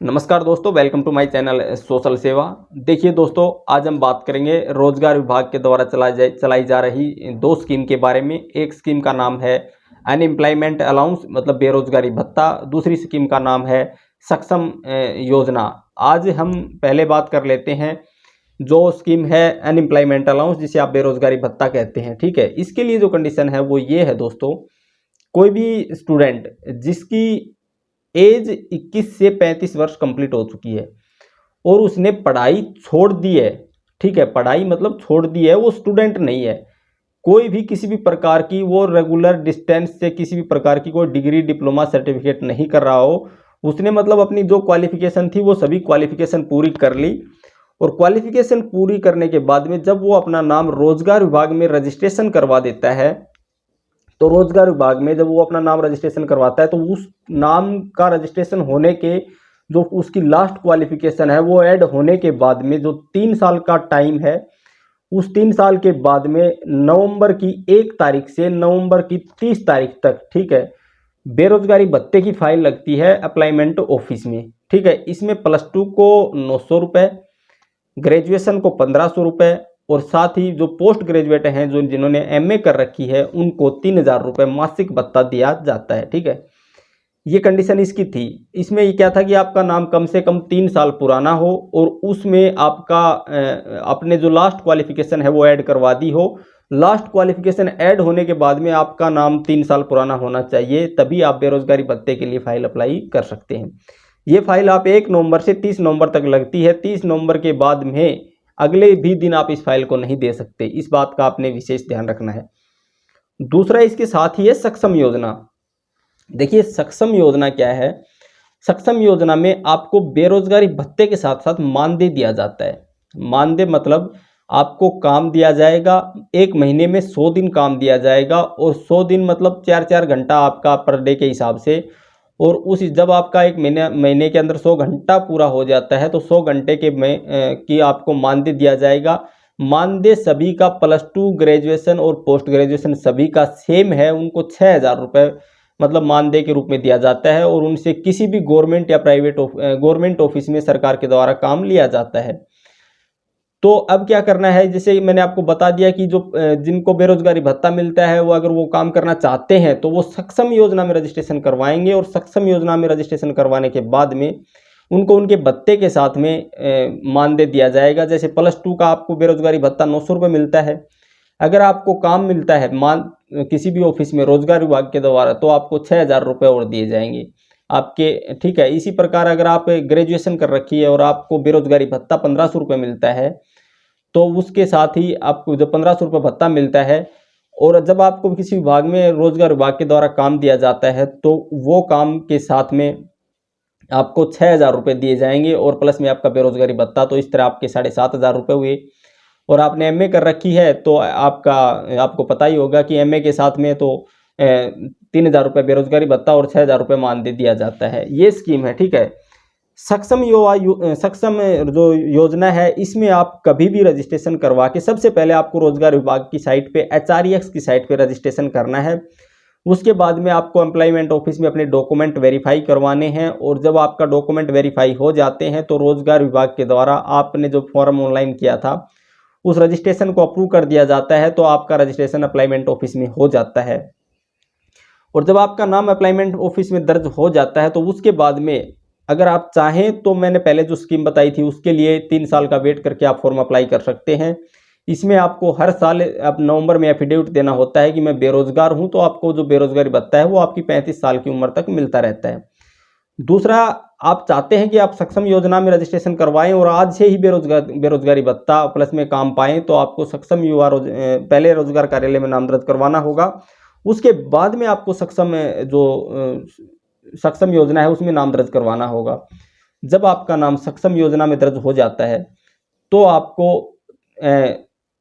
नमस्कार दोस्तों, welcome to my channel social Seva. देखिए दोस्तों, आज हम बात करेंगे रोजगार विभाग के द्वारा चलाई जा रही दो स्कीम के बारे में। एक स्कीम का नाम है अनएम्प्लॉयमेंट अलाउंस मतलब बेरोजगारी भत्ता, दूसरी स्कीम का नाम है सक्षम योजना। आज हम पहले बात कर लेते हैं जो स्कीम है अनएम्प्लॉयमेंट अलाउंस, जिसे आप बेरोजगारी भत्ता कहते हैं। ठीक है, इसके लिए जो कंडीशन है वो ये है दोस्तों, कोई भी स्टूडेंट जिसकी एज 21 से 35 वर्ष कंप्लीट हो चुकी है और उसने पढ़ाई छोड़ दी है। ठीक है, पढ़ाई मतलब छोड़ दी है, वो स्टूडेंट नहीं है। कोई भी किसी भी प्रकार की वो रेगुलर डिस्टेंस से किसी भी प्रकार की कोई डिग्री डिप्लोमा सर्टिफिकेट नहीं कर रहा हो, उसने मतलब अपनी जो क्वालिफिकेशन थी वो सभी क्वालिफिकेशन पूरी कर ली। और क्वालिफिकेशन पूरी करने के बाद में जब वो अपना नाम रोजगार विभाग में रजिस्ट्रेशन करवा देता है, तो रोजगार विभाग में जब वो अपना नाम रजिस्ट्रेशन करवाता है तो उस नाम का रजिस्ट्रेशन होने के जो उसकी लास्ट क्वालिफिकेशन है वो ऐड होने के बाद में जो 3 साल का टाइम है, उस 3 साल के बाद में नवंबर की 1 तारीख से नवंबर की 30 तारीख तक, ठीक है, बेरोजगारी भत्ते की फाइल लगती है अप्लाईमेंट ऑफिस में। ठीक है, इसमें +2 को 900 रुपये, ग्रेजुएशन को 1500 रुपये और साथ ही जो पोस्ट ग्रेजुएट हैं जो जिन्होंने एमए कर रखी है उनको 3000 रुपये मासिक भत्ता दिया जाता है। ठीक है, ये कंडीशन इसकी थी। इसमें ये क्या था कि आपका नाम कम से कम 3 साल पुराना हो और उसमें आपका आपने जो लास्ट क्वालिफिकेशन है वो ऐड करवा दी हो। लास्ट क्वालिफिकेशन ऐड होने के बाद में आपका नाम 3 साल पुराना होना चाहिए, तभी आप बेरोजगारी भत्ते के लिए फाइल अप्लाई कर सकते हैं। ये फाइल आप 1 नवंबर से 30 नवंबर तक लगती है। 30 नवंबर के बाद में अगले भी दिन आप इस फाइल को नहीं दे सकते, इस बात का आपने विशेष ध्यान रखना है। दूसरा इसके साथ ही है सक्षम योजना। देखिए सक्षम योजना क्या है, सक्षम योजना में आपको बेरोजगारी भत्ते के साथ साथ मानदेय दिया जाता है। मानदेय मतलब आपको काम दिया जाएगा, 1 महीने में 100 दिन काम दिया जाएगा और 100 दिन मतलब 4-4 घंटा आपका पर डे के हिसाब से। और उस जब आपका एक महीने के अंदर 100 घंटा पूरा हो जाता है तो 100 घंटे के की आपको मानदेय दिया जाएगा। मानदेय सभी का +2 ग्रेजुएशन और पोस्ट ग्रेजुएशन सभी का सेम है, उनको 6000 रुपये मतलब मानदेय के रूप में दिया जाता है और उनसे किसी भी गवर्नमेंट या प्राइवेट गवर्नमेंट ऑफिस में सरकार के द्वारा काम लिया जाता है। तो अब क्या करना है, जैसे मैंने आपको बता दिया कि जो जिनको बेरोजगारी भत्ता मिलता है वो अगर वो काम करना चाहते हैं तो वो सक्षम योजना में रजिस्ट्रेशन करवाएंगे और सक्षम योजना में रजिस्ट्रेशन करवाने के बाद में उनको उनके भत्ते के साथ में मानदेय दिया जाएगा। जैसे +2 का आपको बेरोजगारी भत्ता 900 रुपये मिलता है, अगर आपको काम मिलता है किसी भी ऑफिस में रोजगार विभाग के द्वारा तो आपको 6000 रुपये और दिए जाएंगे आपके। ठीक है, इसी प्रकार अगर आप ग्रेजुएशन कर रखी है और आपको बेरोजगारी भत्ता 1500 रुपये मिलता है तो उसके साथ ही आपको जो 1500 रुपये भत्ता मिलता है और जब आपको किसी विभाग में रोजगार विभाग के द्वारा काम दिया जाता है तो वो काम के साथ में आपको 6000 रुपये दिए जाएंगे और प्लस में आपका बेरोजगारी भत्ता। तो इस तरह आपके 7500 रुपये हुए। और आपने एमए कर रखी है तो आपको पता ही होगा कि एमए के साथ में तो 3000 रुपये बेरोजगारी भत्ता और 6000 रुपये मानदेय दिया जाता है। ये स्कीम है। ठीक है, सक्षम सक्षम जो योजना है इसमें आप कभी भी रजिस्ट्रेशन करवा के सबसे पहले आपको रोजगार विभाग की साइट पे HREX की साइट पे रजिस्ट्रेशन करना है। उसके बाद में आपको एम्प्लॉयमेंट ऑफिस में अपने डॉक्यूमेंट वेरीफाई करवाने हैं और जब आपका डॉक्यूमेंट वेरीफाई हो जाते हैं तो रोजगार विभाग के द्वारा आपने जो फॉर्म ऑनलाइन किया था उस रजिस्ट्रेशन को अप्रूव कर दिया जाता है, तो आपका रजिस्ट्रेशन अप्लाईमेंट ऑफिस में हो जाता है। और जब आपका नाम अप्लाईमेंट ऑफिस में दर्ज हो जाता है तो उसके बाद में अगर आप चाहें तो मैंने पहले जो स्कीम बताई थी उसके लिए 3 साल का वेट करके आप फॉर्म अप्लाई कर सकते हैं। इसमें आपको हर साल अब नवंबर में एफिडेविट देना होता है कि मैं बेरोजगार हूं, तो आपको जो बेरोजगारी भत्ता है वो आपकी 35 साल की उम्र तक मिलता रहता है। दूसरा, आप चाहते हैं कि आप सक्षम योजना में रजिस्ट्रेशन करवाएं और आज से ही बेरोजगारी भत्ता प्लस में काम पाएं, तो आपको सक्षम युवा पहले रोजगार कार्यालय में नाम दर्ज करवाना होगा। उसके बाद में आपको सक्षम योजना है उसमें नाम दर्ज करवाना होगा। जब आपका नाम सक्षम योजना में दर्ज हो जाता है तो आपको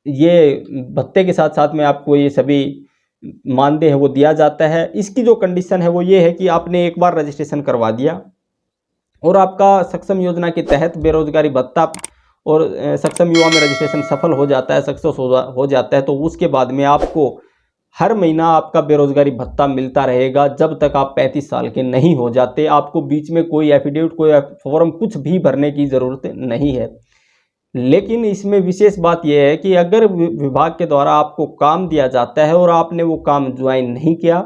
ये भत्ते के साथ साथ में आपको ये सभी मानदेय है वो दिया जाता है। इसकी जो कंडीशन है वो ये है कि आपने एक बार रजिस्ट्रेशन करवा दिया और आपका सक्षम योजना के तहत बेरोजगारी भत्ता और सक्षम युवा में रजिस्ट्रेशन सफल हो जाता है, सक्सेस हो जाता है, तो उसके बाद में आपको हर महीना आपका बेरोजगारी भत्ता मिलता रहेगा जब तक आप 35 साल के नहीं हो जाते। आपको बीच में कोई एफिडेविट, कोई फॉर्म कुछ भी भरने की ज़रूरत नहीं है। लेकिन इसमें विशेष बात यह है कि अगर विभाग के द्वारा आपको काम दिया जाता है और आपने वो काम ज्वाइन नहीं किया,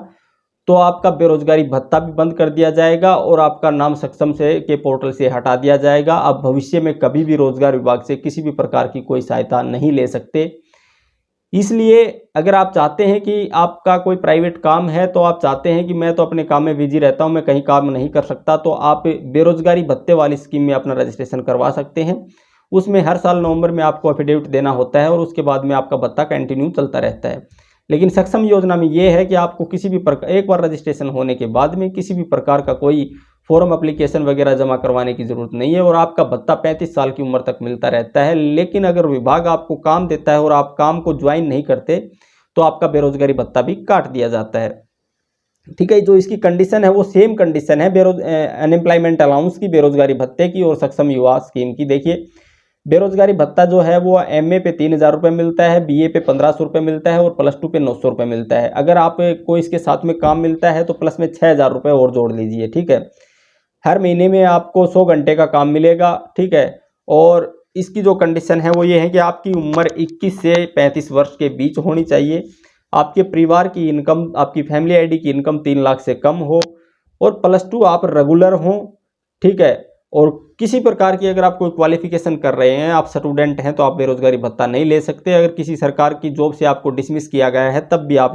तो आपका बेरोजगारी भत्ता भी बंद कर दिया जाएगा और आपका नाम सक्षम से के पोर्टल से हटा दिया जाएगा। आप भविष्य में कभी भी रोजगार विभाग से किसी भी प्रकार की कोई सहायता नहीं ले सकते। इसलिए अगर आप चाहते हैं कि आपका कोई प्राइवेट काम है, तो आप चाहते हैं कि मैं तो अपने काम में बिजी रहता हूं, मैं कहीं काम नहीं कर सकता, तो आप बेरोजगारी भत्ते वाली स्कीम में अपना रजिस्ट्रेशन करवा सकते हैं। उसमें हर साल नवंबर में आपको एफिडेविट देना होता है और उसके बाद में आपका भत्ता कंटिन्यू चलता रहता है। लेकिन सक्षम योजना में ये है कि आपको किसी भी प्रकार, एक बार रजिस्ट्रेशन होने के बाद में किसी भी प्रकार का कोई फॉर्म एप्लीकेशन वगैरह जमा करवाने की ज़रूरत नहीं है और आपका भत्ता 35 साल की उम्र तक मिलता रहता है। लेकिन अगर विभाग आपको काम देता है और आप काम को ज्वाइन नहीं करते, तो आपका बेरोजगारी भत्ता भी काट दिया जाता है। ठीक है, जो इसकी कंडीशन है वो सेम कंडीशन है अनएम्प्लॉयमेंट अलाउंस की, बेरोजगारी भत्ते की और सक्षम युवा स्कीम की। देखिए, बेरोजगारी भत्ता जो है वो एमए पे 3,000 रुपये मिलता है, बीए पे 1,500 रुपये मिलता है और +2 पे 900 रुपये मिलता है। अगर आप को इसके साथ में काम मिलता है तो प्लस में 6,000 रुपये और जोड़ लीजिए। ठीक है, हर महीने में आपको 100 घंटे का काम मिलेगा। ठीक है, और इसकी जो कंडीशन है वो ये है कि आपकी उम्र 21 से 35 वर्ष के बीच होनी चाहिए, आपके परिवार की इनकम, आपकी फैमिली आईडी की इनकम 3 लाख से कम हो और +2 आप रेगुलर हों। ठीक है, और किसी प्रकार की अगर आप कोई क्वालिफिकेशन कर रहे हैं, आप स्टूडेंट हैं, तो आप बेरोजगारी भत्ता नहीं ले सकते। अगर किसी सरकार की जॉब से आपको डिसमिस किया गया है तब भी आप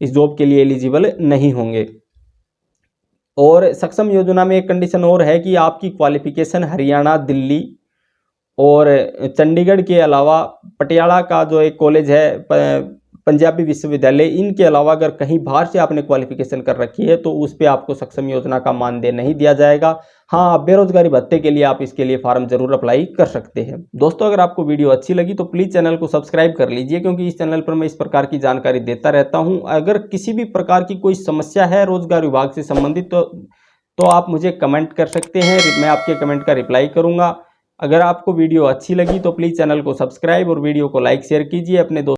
इस जॉब के लिए एलिजिबल नहीं होंगे। और सक्षम योजना में एक कंडीशन और है कि आपकी क्वालिफिकेशन हरियाणा, दिल्ली और चंडीगढ़ के अलावा पटियाला का जो एक कॉलेज है पंजाबी विश्वविद्यालय, इनके अलावा अगर कहीं बाहर से आपने क्वालिफिकेशन कर रखी है तो उस पर आपको सक्षम योजना का मानदेय नहीं दिया जाएगा। हाँ, बेरोजगारी भत्ते के लिए आप इसके लिए फॉर्म जरूर अप्लाई कर सकते हैं। दोस्तों, अगर आपको वीडियो अच्छी लगी तो प्लीज़ चैनल को सब्सक्राइब कर लीजिए, क्योंकि इस चैनल पर मैं इस प्रकार की जानकारी देता रहता हूँ। अगर किसी भी प्रकार की कोई समस्या है रोजगार विभाग से संबंधित तो आप मुझे कमेंट कर सकते हैं, मैं आपके कमेंट का रिप्लाई करूँगा। अगर आपको वीडियो अच्छी लगी तो प्लीज़ चैनल को सब्सक्राइब और वीडियो को लाइक शेयर कीजिए अपने दोस्तों